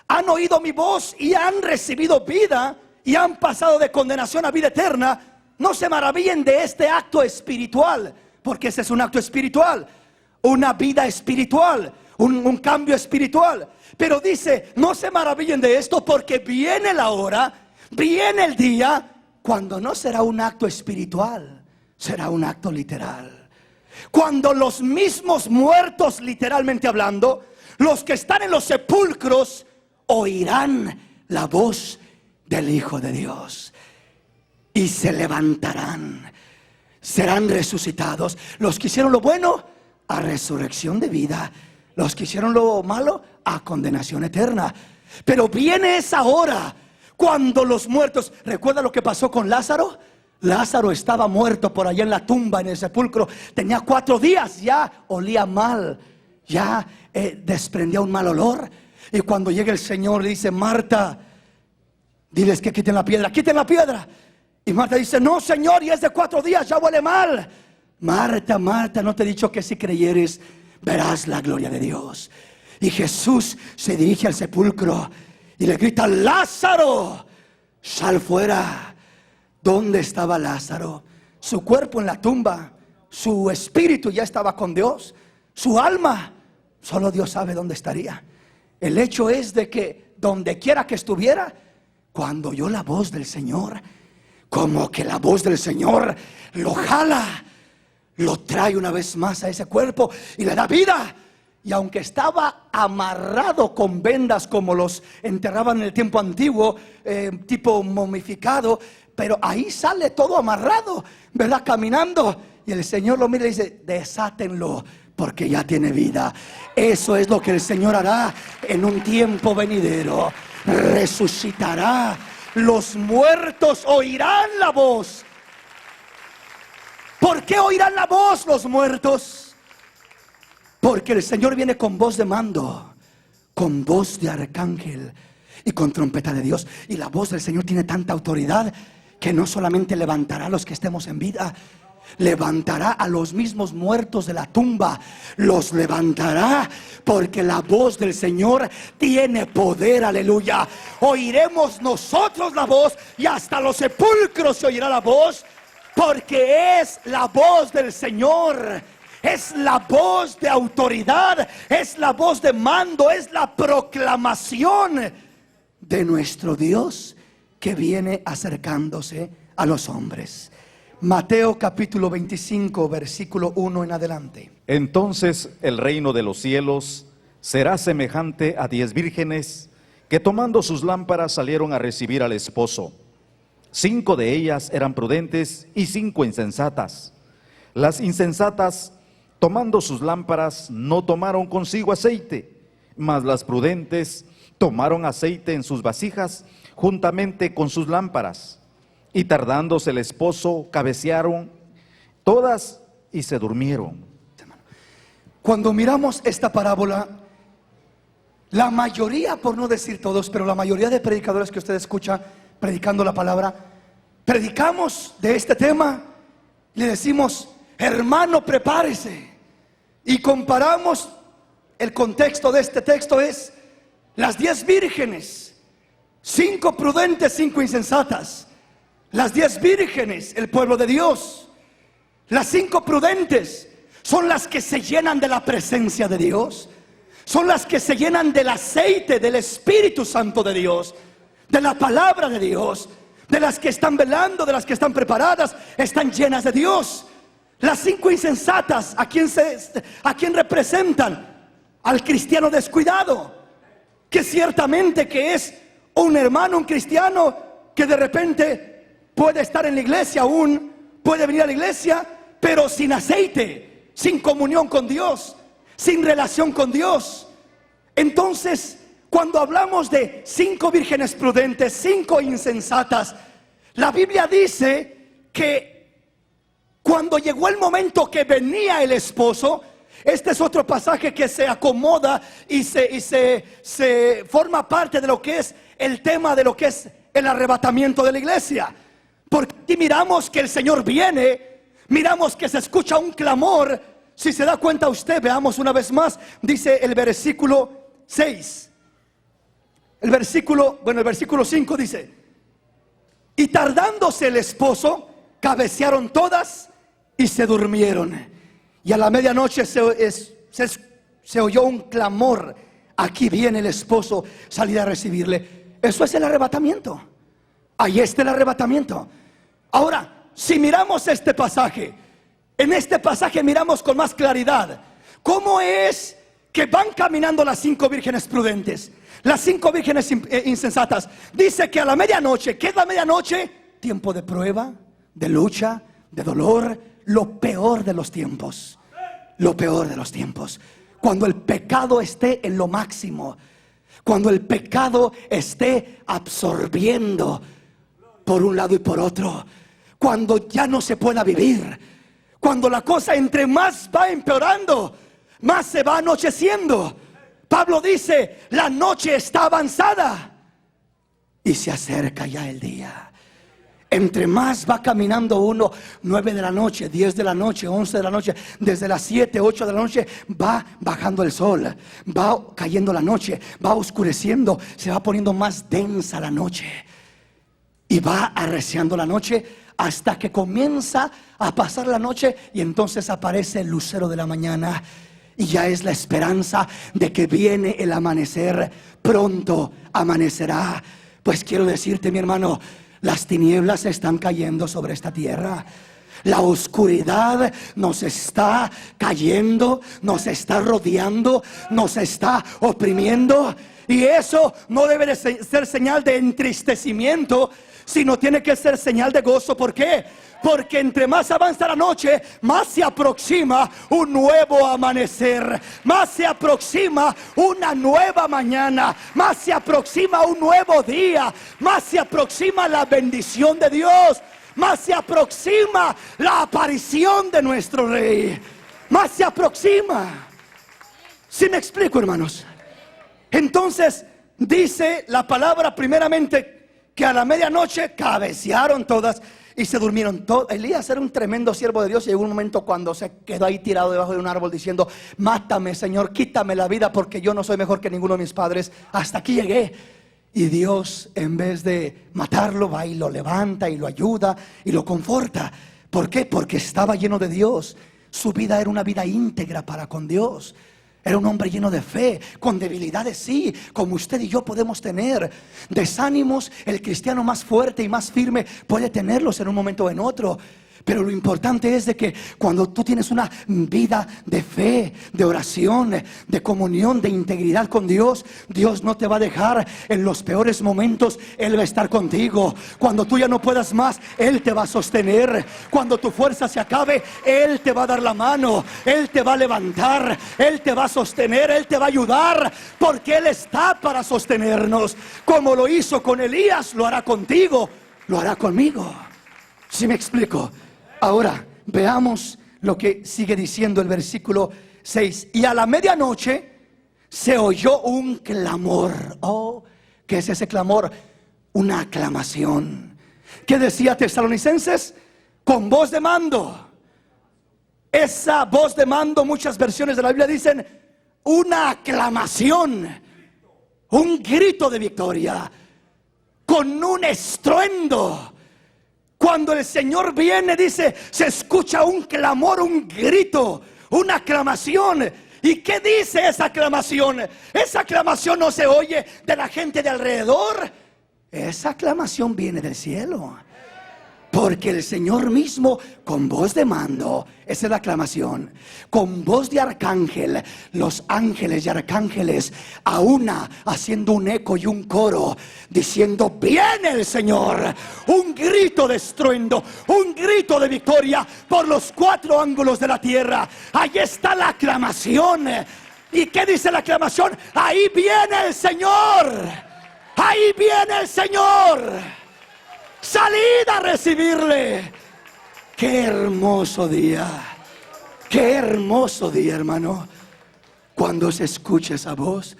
han oído mi voz y han recibido vida y han pasado de condenación a vida eterna. No se maravillen de este acto espiritual, porque ese es un acto espiritual, una vida espiritual, un cambio espiritual. Pero dice, no se maravillen de esto, porque viene la hora, viene el día cuando no será un acto espiritual, será un acto literal. Cuando los mismos muertos, literalmente hablando, los que están en los sepulcros, oirán la voz del Hijo de Dios y se levantarán, serán resucitados. Los que hicieron lo bueno, a resurrección de vida. Los que hicieron lo malo, a condenación eterna. Pero viene esa hora cuando los muertos, ¿recuerda lo que pasó con Lázaro? Lázaro estaba muerto por allá en la tumba, en el sepulcro. Tenía 4 días, ya olía mal, ya desprendía un mal olor. Y cuando llega el Señor le dice, Marta, diles que quiten la piedra, quiten la piedra. Y Marta dice, no Señor, y es de 4 días, ya huele mal. Marta, Marta, ¿no te he dicho que si creyeres verás la gloria de Dios? Y Jesús se dirige al sepulcro y le grita, Lázaro, sal fuera. ¿Dónde estaba Lázaro? Su cuerpo en la tumba, su espíritu ya estaba con Dios, su alma, solo Dios sabe dónde estaría. El hecho es de que donde quiera que estuviera, cuando oyó la voz del Señor, como que la voz del Señor lo jala, lo trae una vez más a ese cuerpo y le da vida. Y aunque estaba amarrado con vendas como los enterraban en el tiempo antiguo, tipo momificado, pero ahí sale todo amarrado, ¿verdad? Caminando. Y el Señor lo mira y dice: desátenlo, porque ya tiene vida. Eso es lo que el Señor hará en un tiempo venidero. Resucitará. Los muertos oirán la voz. ¿Por qué oirán la voz los muertos? Porque el Señor viene con voz de mando, con voz de arcángel y con trompeta de Dios. Y la voz del Señor tiene tanta autoridad que no solamente levantará a los que estemos en vida, levantará a los mismos muertos de la tumba. Los levantará, porque la voz del Señor tiene poder. Aleluya. Oiremos nosotros la voz, y hasta los sepulcros se oirá la voz, porque es la voz del Señor. Es la voz de autoridad, es la voz de mando, es la proclamación de nuestro Dios que viene acercándose a los hombres. Mateo capítulo 25, versículo 1 en adelante. Entonces el reino de los cielos será semejante a 10 vírgenes que, tomando sus lámparas, salieron a recibir al esposo. 5 de ellas eran prudentes y 5 insensatas. Las insensatas, tomando sus lámparas, no tomaron consigo aceite, mas las prudentes tomaron aceite en sus vasijas juntamente con sus lámparas. Y tardándose el esposo, cabecearon todas y se durmieron. Cuando miramos esta parábola, la mayoría, por no decir todos, pero la mayoría de predicadores que usted escucha predicando la palabra, predicamos de este tema, le decimos: hermano, prepárese. Y comparamos el contexto de este texto: es las 10 vírgenes, 5 prudentes, 5 insensatas. Las 10 vírgenes, el pueblo de Dios. Las 5 prudentes son las que se llenan de la presencia de Dios. Son las que se llenan del aceite del Espíritu Santo de Dios, de la palabra de Dios. De las que están velando, de las que están preparadas, están llenas de Dios. Las 5 insensatas, ¿a quién representan? Al cristiano descuidado, que ciertamente que es un hermano, un cristiano, que de repente puede estar en la iglesia aún, puede venir a la iglesia, pero sin aceite, sin comunión con Dios, sin relación con Dios. Entonces, cuando hablamos de 5 vírgenes prudentes, 5 insensatas, la Biblia dice que cuando llegó el momento que venía el esposo, este es otro pasaje que se acomoda y se forma parte de lo que es el tema de lo que es el arrebatamiento de la iglesia. Porque aquí miramos que el Señor viene, miramos que se escucha un clamor. Si se da cuenta usted, veamos una vez más, dice el versículo 6. El versículo 5 dice: y tardándose el esposo, cabecearon todas y se durmieron. Y a la medianoche se oyó un clamor: aquí viene el esposo, salid a recibirle. Eso es el arrebatamiento. Ahí está el arrebatamiento. Ahora, si miramos este pasaje, en este pasaje miramos con más claridad cómo es que van caminando las 5 vírgenes prudentes, las 5 vírgenes insensatas. Dice que a la medianoche, ¿qué es la medianoche? Tiempo de prueba, de lucha, de dolor, lo peor de los tiempos. Lo peor de los tiempos. Cuando el pecado esté en lo máximo, cuando el pecado esté absorbiendo por un lado y por otro, cuando ya no se pueda vivir, cuando la cosa entre más va empeorando, más se va anocheciendo. Pablo dice: la noche está avanzada y se acerca ya el día. Entre más va caminando uno, 9 de la noche, 10 de la noche, 11 de la noche, desde las 7, 8 de la noche, va bajando el sol, va cayendo la noche, va oscureciendo, se va poniendo más densa la noche. Y va arreciando la noche hasta que comienza a pasar la noche, y entonces aparece el lucero de la mañana. Y ya es la esperanza de que viene el amanecer. Pronto amanecerá. Pues quiero decirte, mi hermano, las tinieblas están cayendo sobre esta tierra. La oscuridad nos está cayendo, nos está rodeando, nos está oprimiendo. Y eso no debe de ser señal de entristecimiento, sino tiene que ser señal de gozo. ¿Por qué? Porque entre más avanza la noche, más se aproxima un nuevo amanecer, más se aproxima una nueva mañana, más se aproxima un nuevo día, más se aproxima la bendición de Dios, más se aproxima la aparición de nuestro Rey, más se aproxima. ¿Sí me explico, hermanos? Entonces dice la palabra primeramente que a la medianoche cabecearon todas y se durmieron todos. Elías era un tremendo siervo de Dios y llegó un momento cuando se quedó ahí tirado debajo de un árbol diciendo: mátame, Señor, quítame la vida, porque yo no soy mejor que ninguno de mis padres. Hasta aquí llegué. Y Dios, en vez de matarlo, va y lo levanta y lo ayuda y lo conforta. ¿Por qué? Porque estaba lleno de Dios. Su vida era una vida íntegra para con Dios. Era un hombre lleno de fe, con debilidades, sí, como usted y yo podemos tener. Desánimos, el cristiano más fuerte y más firme puede tenerlos en un momento o en otro. Pero lo importante es de que cuando tú tienes una vida de fe, de oración, de comunión, de integridad con Dios, Dios no te va a dejar en los peores momentos. Él va a estar contigo. Cuando tú ya no puedas más, Él te va a sostener. Cuando tu fuerza se acabe, Él te va a dar la mano, Él te va a levantar, Él te va a sostener, Él te va a ayudar, porque Él está para sostenernos. Como lo hizo con Elías, lo hará contigo, lo hará conmigo. ¿Sí me explico? Ahora veamos lo que sigue diciendo el versículo 6. Y a la medianoche se oyó un clamor. Oh, ¿qué es ese clamor? Una aclamación. ¿Qué decía Tesalonicenses? Con voz de mando. Esa voz de mando, muchas versiones de la Biblia dicen una aclamación, un grito de victoria, con un estruendo. Cuando el Señor viene, dice, se escucha un clamor, un grito, una aclamación. ¿Y qué dice esa aclamación? Esa aclamación no se oye de la gente de alrededor. Esa aclamación viene del cielo. Porque el Señor mismo, con voz de mando, esa es la aclamación, con voz de arcángel, los ángeles y arcángeles a una, haciendo un eco y un coro, diciendo: viene el Señor. Un grito de estruendo, un grito de victoria por los cuatro ángulos de la tierra. Ahí está la aclamación. ¿Y qué dice la aclamación? Ahí viene el Señor. Ahí viene el Señor. Salid a recibirle. Qué hermoso día. Qué hermoso día, hermano, cuando se escucha esa voz.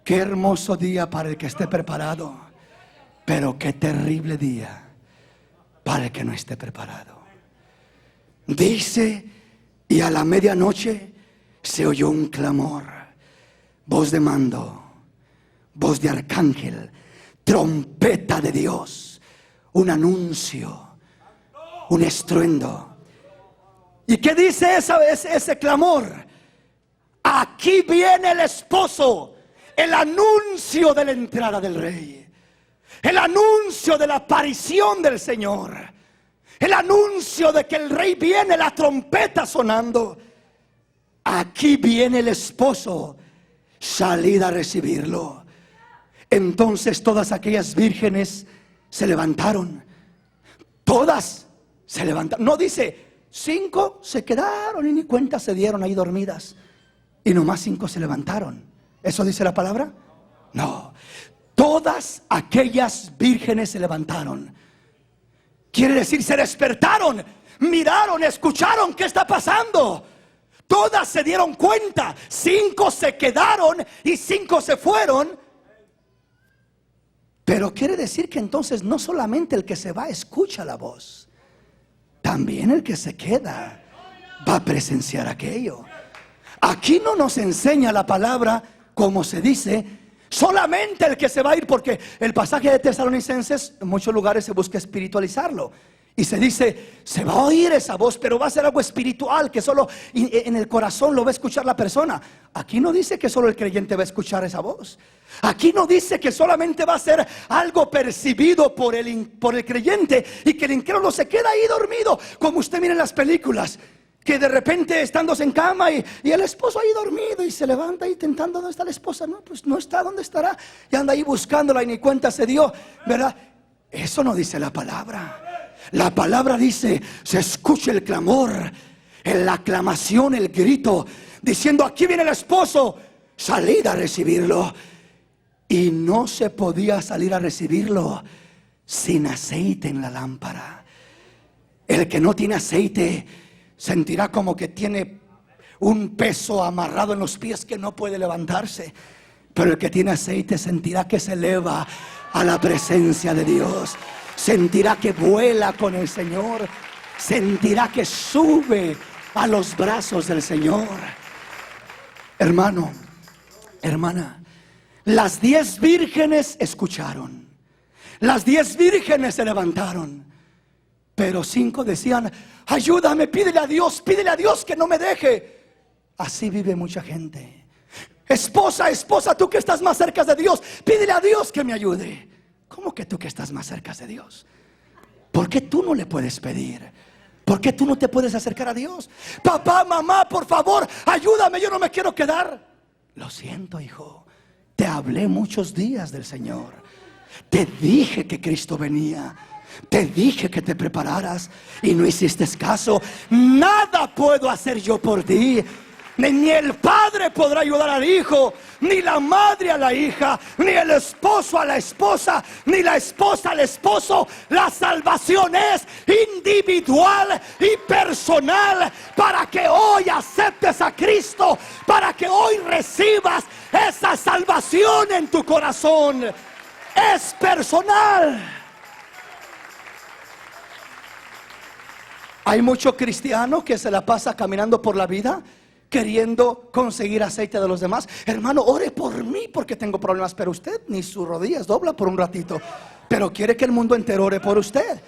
Qué hermoso día para el que esté preparado. Pero qué terrible día para el que no esté preparado. Dice: y a la medianoche se oyó un clamor, voz de mando, voz de arcángel, trompeta de Dios. Un anuncio, un estruendo. ¿Y qué dice ese clamor? Aquí viene el esposo. El anuncio de la entrada del Rey. El anuncio de la aparición del Señor. El anuncio de que el Rey viene, la trompeta sonando. Aquí viene el esposo. Salid a recibirlo. Entonces todas aquellas vírgenes se levantaron. Todas se levantaron. No dice 5 se quedaron y ni cuenta se dieron ahí dormidas, y nomás 5 se levantaron. ¿Eso dice la palabra? No. Todas aquellas vírgenes se levantaron. Quiere decir, se despertaron, miraron, escucharon qué está pasando. Todas se dieron cuenta. 5 se quedaron y 5 se fueron. Pero quiere decir que entonces no solamente el que se va escucha la voz, también el que se queda va a presenciar aquello. Aquí no nos enseña la palabra, como se dice, solamente el que se va a ir, porque el pasaje de Tesalonicenses en muchos lugares se busca espiritualizarlo Y se dice, se va a oír esa voz, pero va a ser algo espiritual que solo en el corazón lo va a escuchar la persona. Aquí no dice que solo el creyente va a escuchar esa voz. Aquí no dice que solamente va a ser algo percibido por el creyente y que el incrédulo se queda ahí dormido, como usted mira en las películas, que de repente estándose en cama y el esposo ahí dormido y se levanta ahí tentando, ¿dónde está la esposa? No, pues no está, ¿dónde estará? Y anda ahí buscándola y ni cuenta se dio, ¿verdad? Eso no dice la palabra. La palabra dice, se escucha el clamor, la aclamación, el grito, diciendo, aquí viene el esposo, salid a recibirlo. Y no se podía salir a recibirlo sin aceite en la lámpara. El que no tiene aceite sentirá como que tiene un peso amarrado en los pies que no puede levantarse. Pero el que tiene aceite sentirá que se eleva a la presencia de Dios. Sentirá que vuela con el Señor. Sentirá que sube a los brazos del Señor. Hermano, hermana, las 10 vírgenes escucharon. Las 10 vírgenes se levantaron. Pero 5 decían, ayúdame, pídele a Dios que no me deje. Así vive mucha gente. Esposa, tú que estás más cerca de Dios, pídele a Dios que me ayude. ¿Cómo que tú que estás más cerca de Dios? ¿Por qué tú no le puedes pedir? ¿Por qué tú no te puedes acercar a Dios? Papá, mamá, por favor, ayúdame, yo no me quiero quedar. Lo siento, hijo, te hablé muchos días del Señor. Te dije que Cristo venía. Te dije que te prepararas y no hiciste caso. Nada puedo hacer yo por ti. Ni el padre podrá ayudar al hijo, ni la madre a la hija, ni el esposo a la esposa, ni la esposa al esposo. La salvación es individual y personal, para que hoy aceptes a Cristo, para que hoy recibas esa salvación en tu corazón. Es personal. Hay mucho cristiano que se la pasa caminando por la vida queriendo conseguir aceite de los demás. Hermano, ore por mí porque tengo problemas. Pero usted ni sus rodillas dobla por un ratito, pero quiere que el mundo entero ore por usted.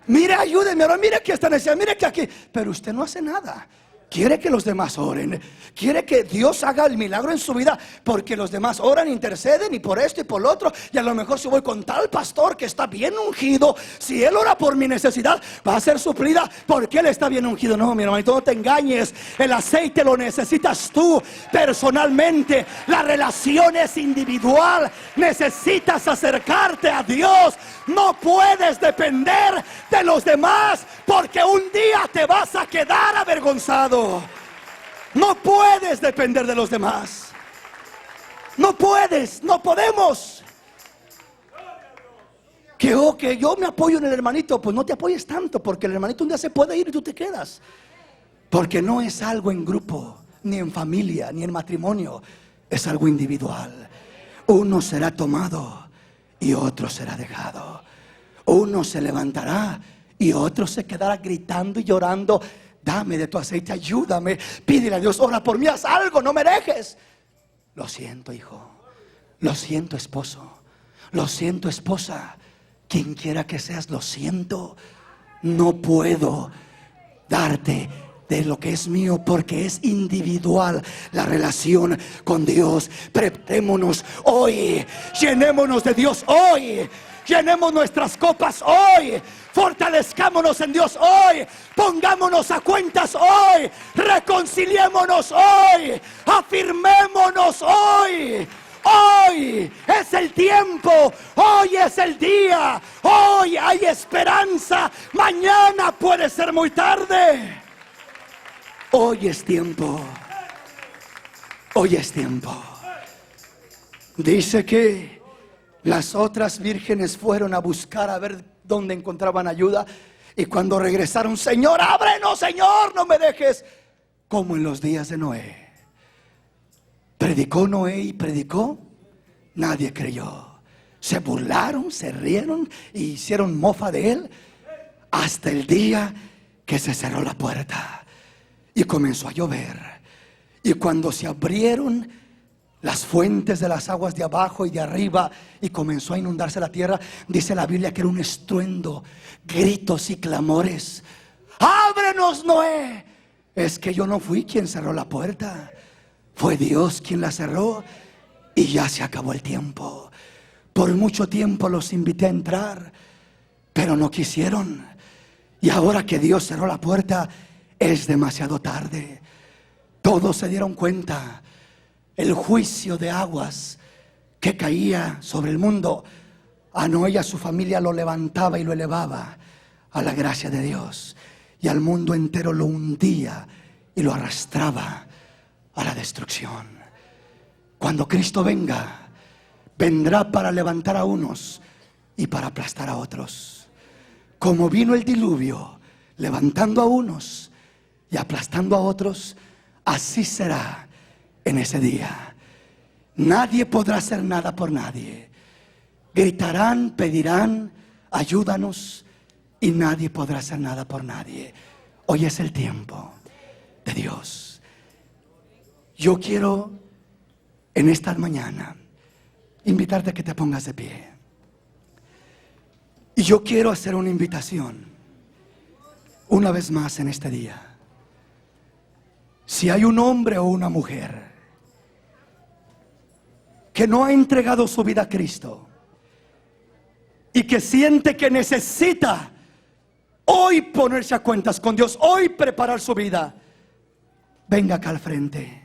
Mire, ayúdeme, mire que está necesidad, mire que aquí. Pero usted no hace nada. Quiere que los demás oren. Quiere que Dios haga el milagro en su vida, porque los demás oran, interceden y por esto y por lo otro. Y a lo mejor si voy con tal pastor que está bien ungido, si él ora por mi necesidad, va a ser suplida porque él está bien ungido. No, mi hermanito, no te engañes. El aceite lo necesitas tú personalmente. La relación es individual. Necesitas acercarte a Dios. No puedes depender de los demás, porque un día te vas a quedar avergonzado. No puedes depender de los demás. No puedes, no podemos. Que yo me apoyo en el hermanito. Pues no te apoyes tanto, porque el hermanito un día se puede ir y tú te quedas. Porque no es algo en grupo, ni en familia, ni en matrimonio. Es algo individual. Uno será tomado y otro será dejado. Uno se levantará y otro se quedará gritando y llorando. Dame de tu aceite, ayúdame, pídele a Dios, ora por mí, haz algo, no me dejes. Lo siento, hijo. Lo siento, esposo. Lo siento, esposa. Quien quiera que seas, lo siento. No puedo darte de lo que es mío, porque es individual la relación con Dios. Preparémonos hoy. Llenémonos de Dios hoy. Llenemos nuestras copas hoy. Fortalezcámonos en Dios hoy. Pongámonos a cuentas hoy. Reconciliémonos hoy. Afirmémonos hoy. Hoy es el tiempo. Hoy es el día. Hoy hay esperanza. Mañana puede ser muy tarde. Hoy es tiempo. Hoy es tiempo. Dice que las otras vírgenes fueron a buscar a ver dónde encontraban ayuda. Y cuando regresaron, Señor, ábrenos, Señor, no me dejes. Como en los días de Noé. Predicó Noé y predicó. Nadie creyó. Se burlaron, se rieron y hicieron mofa de él. Hasta el día que se cerró la puerta y comenzó a llover. Y cuando se abrieron las fuentes de las aguas de abajo y de arriba, y comenzó a inundarse la tierra. Dice la Biblia que era un estruendo, gritos y clamores. ¡Ábrenos, Noé! Es que yo no fui quien cerró la puerta, fue Dios quien la cerró, y ya se acabó el tiempo. Por mucho tiempo los invité a entrar, pero no quisieron. Y ahora que Dios cerró la puerta, es demasiado tarde. Todos se dieron cuenta. El juicio de aguas que caía sobre el mundo, a Noé y a su familia lo levantaba y lo elevaba a la gracia de Dios, y al mundo entero lo hundía y lo arrastraba a la destrucción. Cuando Cristo venga, vendrá para levantar a unos y para aplastar a otros. Como vino el diluvio, levantando a unos y aplastando a otros, así será en ese día. Nadie podrá hacer nada por nadie. Gritarán, pedirán, ayúdanos, y nadie podrá hacer nada por nadie. Hoy es el tiempo de Dios. Yo quiero en esta mañana invitarte a que te pongas de pie. Y yo quiero hacer una invitación una vez más en este día. Si hay un hombre o una mujer que no ha entregado su vida a Cristo y que siente que necesita hoy ponerse a cuentas con Dios, hoy preparar su vida, venga acá al frente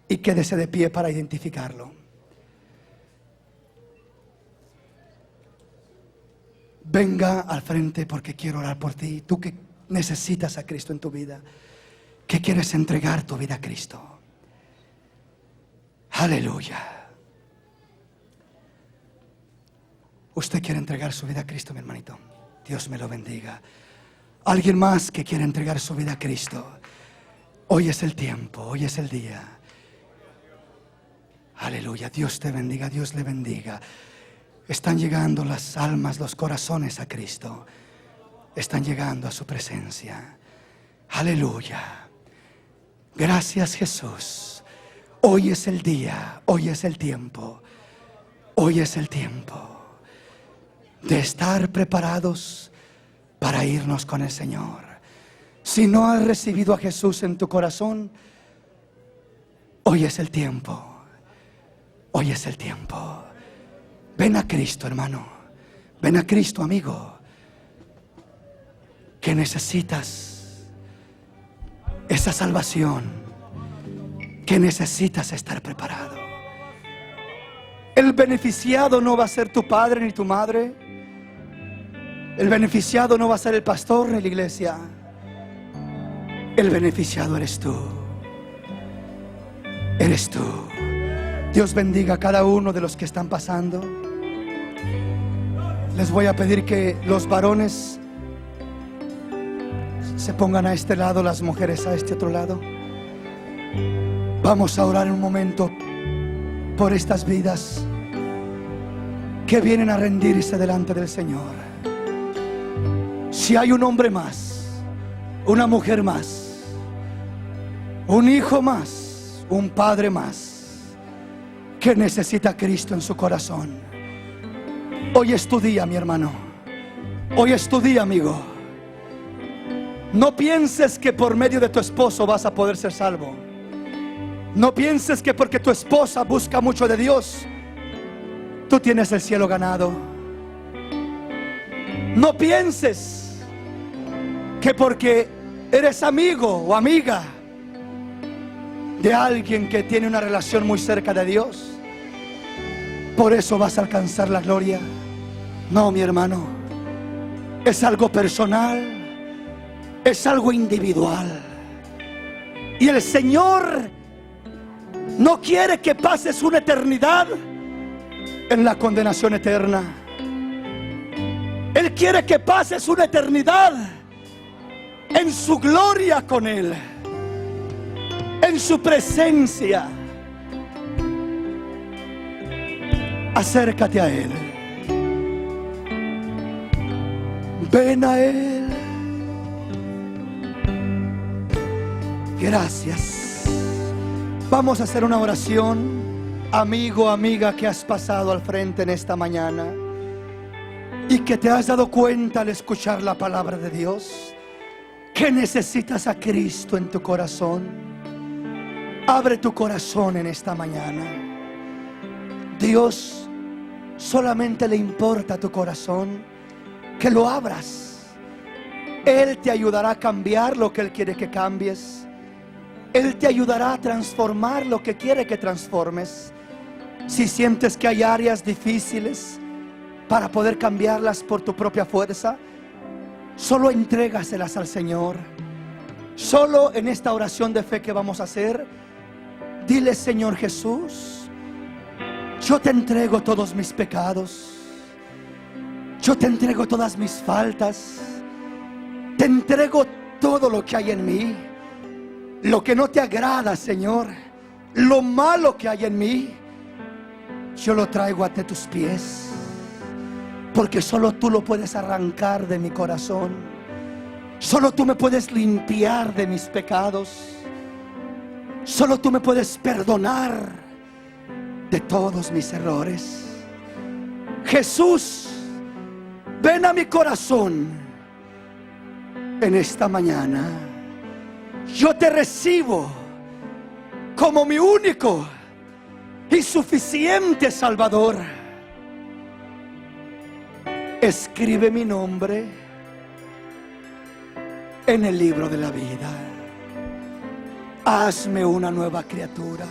y quédese de pie para identificarlo. Venga al frente porque quiero orar por ti. Tú que necesitas a Cristo en tu vida, que quieres entregar tu vida a Cristo. Aleluya. Usted quiere entregar su vida a Cristo, mi hermanito. Dios me lo bendiga. Alguien más que quiere entregar su vida a Cristo. Hoy es el tiempo, hoy es el día. Aleluya. Dios te bendiga, Dios le bendiga. Están llegando las almas, los corazones a Cristo. Están llegando a su presencia. Aleluya. Gracias, Jesús. Hoy es el día, hoy es el tiempo. Hoy es el tiempo de estar preparados para irnos con el Señor. Si no has recibido a Jesús en tu corazón, hoy es el tiempo. Hoy es el tiempo. Ven a Cristo, hermano. Ven a Cristo, amigo, que necesitas esa salvación, que necesitas estar preparado. El beneficiado no va a ser tu padre ni tu madre. El beneficiado no va a ser el pastor ni la iglesia. El beneficiado eres tú. Eres tú. Dios bendiga a cada uno de los que están pasando. Les voy a pedir que los varones se pongan a este lado, las mujeres a este otro lado. Vamos a orar un momento por estas vidas que vienen a rendirse delante del Señor. Si hay un hombre más, una mujer más, un hijo más, un padre más que necesita a Cristo en su corazón, hoy es tu día, mi hermano. Hoy es tu día, amigo. No pienses que por medio de tu esposo vas a poder ser salvo. No pienses que porque tu esposa busca mucho de Dios, tú tienes el cielo ganado. No pienses que porque eres amigo o amiga de alguien que tiene una relación muy cerca de Dios, por eso vas a alcanzar la gloria. No, mi hermano, es algo personal, es algo individual. Y el Señor no quiere que pases una eternidad en la condenación eterna. Él quiere que pases una eternidad en su gloria con Él, en su presencia. Acércate a Él. Ven a Él. Gracias. Vamos a hacer una oración. amigo, amiga que has pasado al frente en esta mañana y que te has dado cuenta al escuchar la palabra de Dios que necesitas a Cristo en tu corazón. Abre tu corazón en esta mañana. Dios solamente le importa a tu corazón que lo abras. Él te ayudará a cambiar lo que Él quiere que cambies. Él te ayudará a transformar lo que quiere que transformes. Si sientes que hay áreas difíciles para poder cambiarlas por tu propia fuerza, solo entrégaselas al Señor. Solo en esta oración de fe que vamos a hacer, dile: Señor Jesús, yo te entrego todos mis pecados, yo te entrego todas mis faltas, te entrego todo lo que hay en mí, lo que no te agrada, Señor, lo malo que hay en mí. Yo lo traigo ante tus pies, porque solo tú lo puedes arrancar de mi corazón. Solo tú me puedes limpiar de mis pecados. Solo tú me puedes perdonar de todos mis errores. Jesús, ven a mi corazón en esta mañana. Yo te recibo como mi único y suficiente Salvador. Escribe mi nombre en el libro de la vida. Hazme una nueva criatura.